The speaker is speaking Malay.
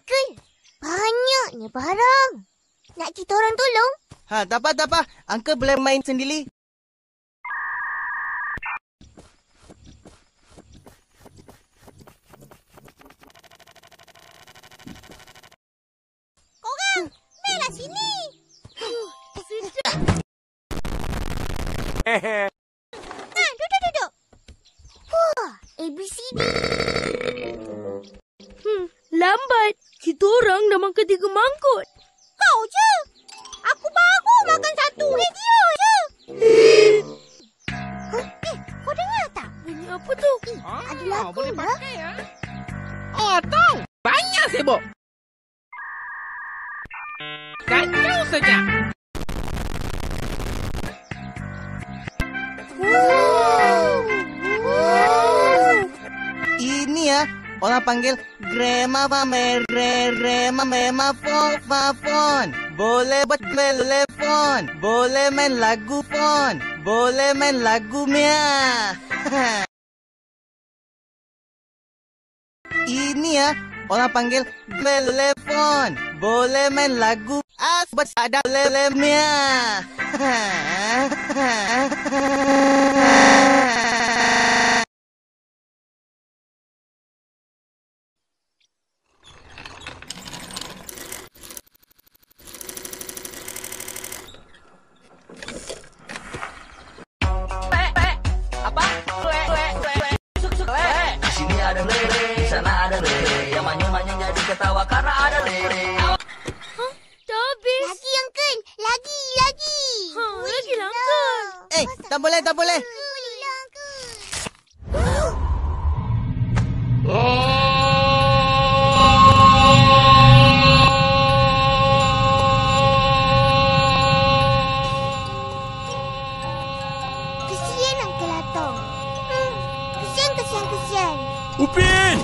Uncle, banyaknya barang. Nak kita orang tolong? Tak apa. Uncle boleh main sendiri. Korang, mainlah sini. Duduk. Wah, ABCD. Lambat. Kita orang dah makan 3 mangkuk. Kau je. Aku baru makan 1. Dia je. Kau dengar tak? Bunyi apa tu? Ada lagu boleh lah. pakai ya. Oh, tahu. Banyak sibuk. Kacau saja. Ini ya, orang panggil grandma phone. Boleh buat telepon, boleh main lagu pon, boleh main lagu Mia. Ini ya, orang panggil telepon, boleh main lagu buat ada Mia. Sini ada lele, di sana ada lele. Yang manyung-manyung jadi ketawa karena ada lele. Dah habis. Lagi, Uncle. Lagi. Lagi lah, Uncle. Tak boleh. Lila, Uncle. Kesian Uncle Atong. Kesian. Upin!